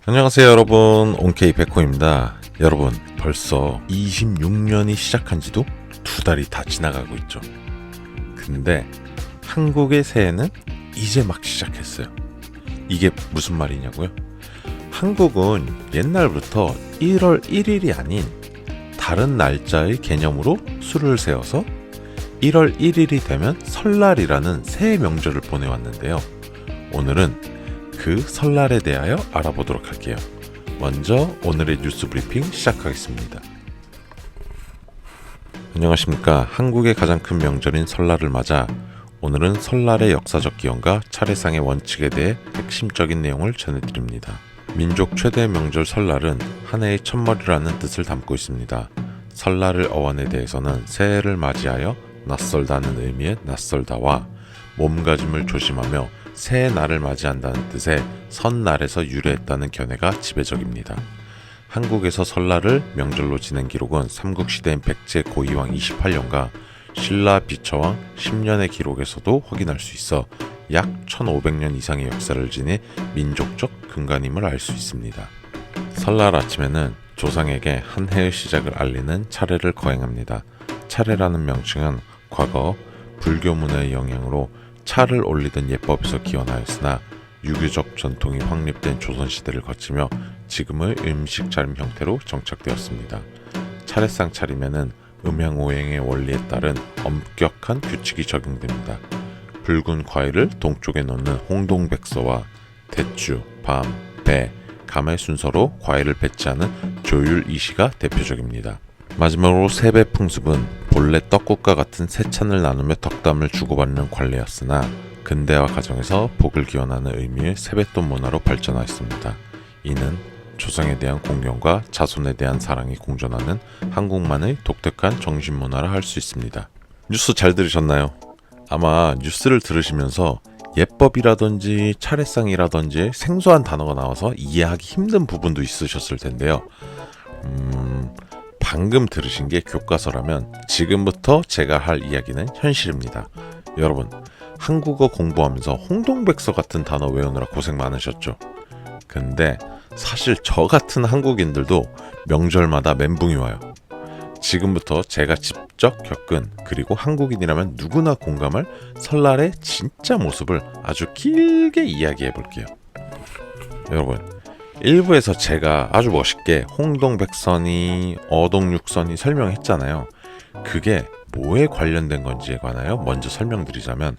안녕하세요 여러분, 온케이 백호입니다. 여러분, 벌써 26년이 시작한 지도 2달이 다 지나가고 있죠. 근데 한국의 새해는 이제 막 시작했어요. 이게 무슨 말이냐고요? 한국은 옛날부터 1월 1일이 아닌 다른 날짜의 개념으로 수를 세워서 1월 1일이 되면 설날이라는 새해 명절을 보내왔는데요. 오늘은 그 설날에 대하여 알아보도록 할게요. 먼저 오늘의 뉴스 브리핑 시작하겠습니다. 안녕하십니까. 한국의 가장 큰 명절인 설날을 맞아 오늘은 설날의 역사적 기원과 차례상의 원칙에 대해 핵심적인 내용을 전해드립니다. 민족 최대 명절 설날은 한 해의 첫머리라는 뜻을 담고 있습니다. 설날의 어원에 대해서는 새해를 맞이하여 낯설다는 의미의 낯설다와 몸가짐을 조심하며 새해 날을 맞이한다는 뜻의 설날에서 유래했다는 견해가 지배적입니다. 한국에서 설날을 명절로 지낸 기록은 삼국시대인 백제 고이왕 28년과 신라 비처왕 10년의 기록에서도 확인할 수 있어 약 1500년 이상의 역사를 지닌 민족적 근간임을 알 수 있습니다. 설날 아침에는 조상에게 한 해의 시작을 알리는 차례를 거행합니다. 차례라는 명칭은 과거 불교 문화의 영향으로 차를 올리던 예법에서 기원하였으나 유교적 전통이 확립된 조선시대를 거치며 지금의 음식 차림 형태로 정착되었습니다. 차례상 차림에는 음양오행의 원리에 따른 엄격한 규칙이 적용됩니다. 붉은 과일을 동쪽에 넣는 홍동백서와 대추, 밤, 배, 감의 순서로 과일을 배치하는 조율이시가 대표적입니다. 마지막으로 세배풍습은 본래 떡국과 같은 세 찬을 나누며 덕담을 주고받는 관례였으나 근대화 과정에서 복을 기원하는 의미의 세뱃돈 문화로 발전하였습니다. 이는 조상에 대한 공경과 자손에 대한 사랑이 공존하는 한국만의 독특한 정신문화라 할 수 있습니다. 뉴스 잘 들으셨나요? 아마 뉴스를 들으시면서 예법이라든지 차례상이라든지 생소한 단어가 나와서 이해하기 힘든 부분도 있으셨을 텐데요. 방금 들으신 게 교과서라면 지금부터 제가 할 이야기는 현실입니다. 여러분, 한국어 공부하면서 홍동백서 같은 단어 외우느라 고생 많으셨죠? 근데 사실 저 같은 한국인들도 명절마다 멘붕이 와요. 지금부터 제가 직접 겪은, 그리고 한국인이라면 누구나 공감할 설날의 진짜 모습을 아주 길게 이야기해 볼게요. 여러분, 일부에서 제가 아주 멋있게 홍동백선이, 어동육선이 설명했잖아요. 그게 뭐에 관련된 건지에 관하여 먼저 설명드리자면,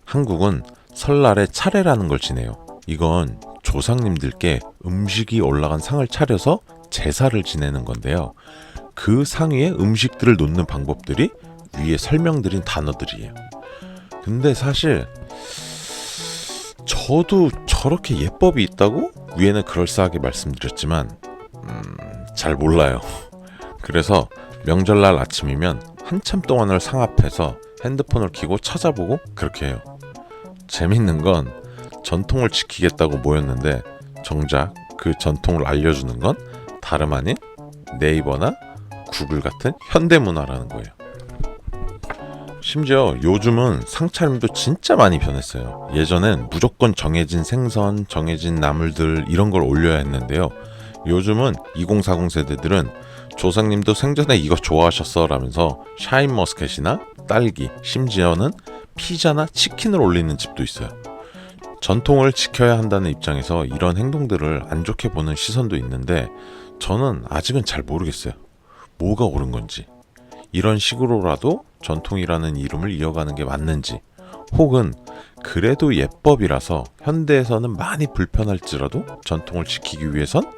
한국은 설날에 차례라는 걸 지내요. 이건 조상님들께 음식이 올라간 상을 차려서 제사를 지내는 건데요. 그 상 위에 음식들을 놓는 방법들이 위에 설명드린 단어들이에요. 근데 사실 저도 저렇게 예법이 있다고 위에는 그럴싸하게 말씀드렸지만 잘 몰라요. 그래서 명절날 아침이면 한참 동안을 상 앞에서 핸드폰을 켜고 찾아보고 그렇게 해요. 재밌는 건 전통을 지키겠다고 모였는데 정작 그 전통을 알려주는 건 다름 아닌 네이버나 구글 같은 현대문화라는 거예요. 심지어 요즘은 상차림도 진짜 많이 변했어요. 예전엔 무조건 정해진 생선, 정해진 나물들 이런 걸 올려야 했는데요. 요즘은 2040 세대들은 조상님도 생전에 이거 좋아하셨어 라면서 샤인머스켓이나 딸기, 심지어는 피자나 치킨을 올리는 집도 있어요. 전통을 지켜야 한다는 입장에서 이런 행동들을 안 좋게 보는 시선도 있는데 저는 아직은 잘 모르겠어요. 뭐가 옳은 건지. 이런 식으로라도 전통이라는 이름을 이어가는 게 맞는지, 혹은 그래도 예법이라서 현대에서는 많이 불편할지라도 전통을 지키기 위해선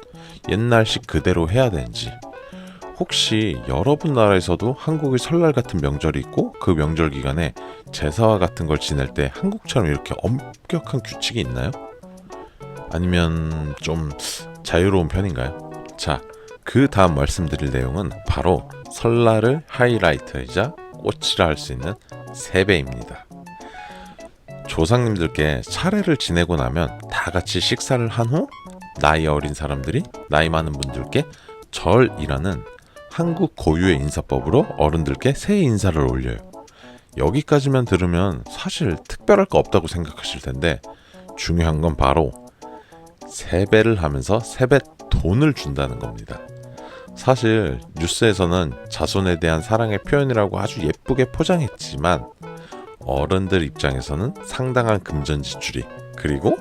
옛날식 그대로 해야 되는지, 혹시 여러분 나라에서도 한국의 설날 같은 명절이 있고 그 명절 기간에 제사와 같은 걸 지낼 때 한국처럼 이렇게 엄격한 규칙이 있나요? 아니면 좀 자유로운 편인가요? 자, 그 다음 말씀드릴 내용은 바로 설날을 하이라이트이자 꽃이라 할 수 있는 세배입니다. 조상님들께 차례를 지내고 나면 다 같이 식사를 한 후 나이 어린 사람들이 나이 많은 분들께 절이라는 한국 고유의 인사법으로 어른들께 새해 인사를 올려요. 여기까지만 들으면 사실 특별할 거 없다고 생각하실 텐데 중요한 건 바로 세배를 하면서 세뱃돈을 준다는 겁니다. 사실 뉴스에서는 자손에 대한 사랑의 표현이라고 아주 예쁘게 포장했지만 어른들 입장에서는 상당한 금전 지출이, 그리고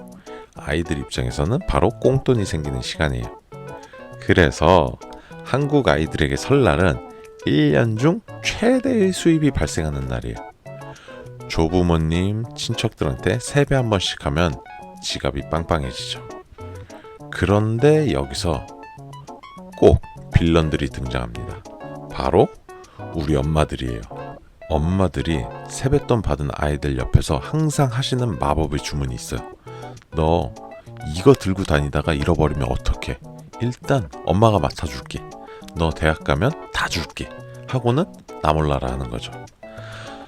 아이들 입장에서는 바로 꽁돈이 생기는 시간이에요. 그래서 한국 아이들에게 설날은 1년 중 최대의 수입이 발생하는 날이에요. 조부모님, 친척들한테 세배 한 번씩 하면 지갑이 빵빵해지죠. 그런데 여기서 꼭 빌런들이 등장합니다. 바로 우리 엄마들이에요. 엄마들이 세뱃돈 받은 아이들 옆에서 항상 하시는 마법의 주문이 있어요. 너 이거 들고 다니다가 잃어버리면 어떡해? 일단 엄마가 맡아줄게. 너 대학 가면 다 줄게. 하고는 나 몰라라 하는 거죠.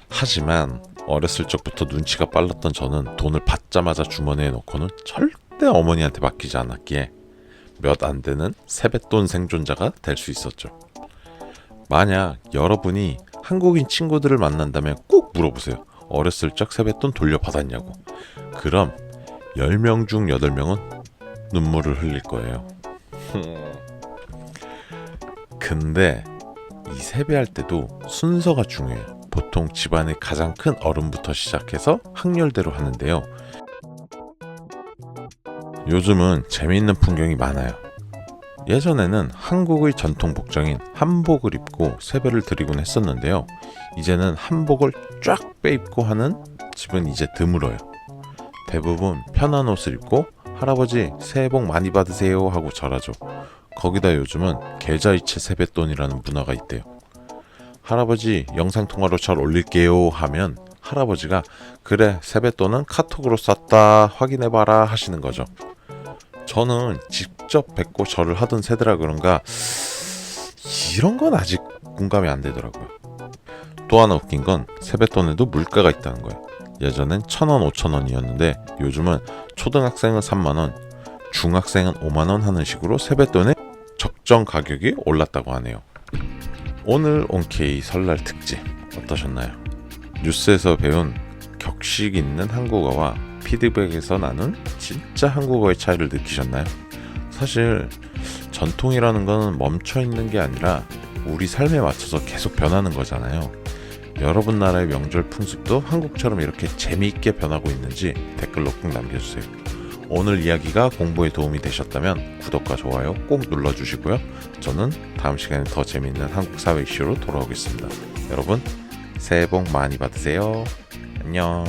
하지만 어렸을 적부터 눈치가 빨랐던 저는 돈을 받자마자 주머니에 넣고는 절대 어머니한테 맡기지 않았기에 몇 안 되는 세뱃돈 생존자가 될 수 있었죠. 만약 여러분이 한국인 친구들을 만난다면 꼭 물어보세요. 어렸을 적 세뱃돈 돌려받았냐고. 그럼 10명 중 8명은 눈물을 흘릴 거예요. 근데 이 세배할 때도 순서가 중요해요. 보통 집안의 가장 큰 어른부터 시작해서 학렬대로 하는데요. 요즘은 재미있는 풍경이 많아요. 예전에는 한국의 전통 복장인 한복을 입고 세배를 드리곤 했었는데요. 이제는 한복을 쫙 빼입고 하는 집은 이제 드물어요. 대부분 편한 옷을 입고 할아버지 새해 복 많이 받으세요 하고 절하죠. 거기다 요즘은 계좌이체 세뱃돈이라는 문화가 있대요. 할아버지 영상통화로 절 올릴게요 하면 할아버지가 그래 세뱃돈은 카톡으로 쐈다 확인해봐라 하시는 거죠. 저는 직접 뵙고 절을 하던 세대라 그런가 이런 건 아직 공감이 안 되더라고요. 또 하나 웃긴 건 세뱃돈에도 물가가 있다는 거예요. 예전엔 1,000원, 5,000원이었는데 요즘은 초등학생은 3만원, 중학생은 5만원 하는 식으로 세뱃돈의 적정 가격이 올랐다고 하네요. 오늘 온케이 설날 특집 어떠셨나요? 뉴스에서 배운 격식 있는 한국어와 피드백에서 나눈 진짜 한국어의 차이를 느끼셨나요? 사실 전통이라는 건 멈춰있는 게 아니라 우리 삶에 맞춰서 계속 변하는 거잖아요. 여러분 나라의 명절 풍습도 한국처럼 이렇게 재미있게 변하고 있는지 댓글로 꼭 남겨주세요. 오늘 이야기가 공부에 도움이 되셨다면 구독과 좋아요 꼭 눌러주시고요. 저는 다음 시간에 더 재미있는 한국 사회 이슈로 돌아오겠습니다. 여러분 새해 복 많이 받으세요. 안녕.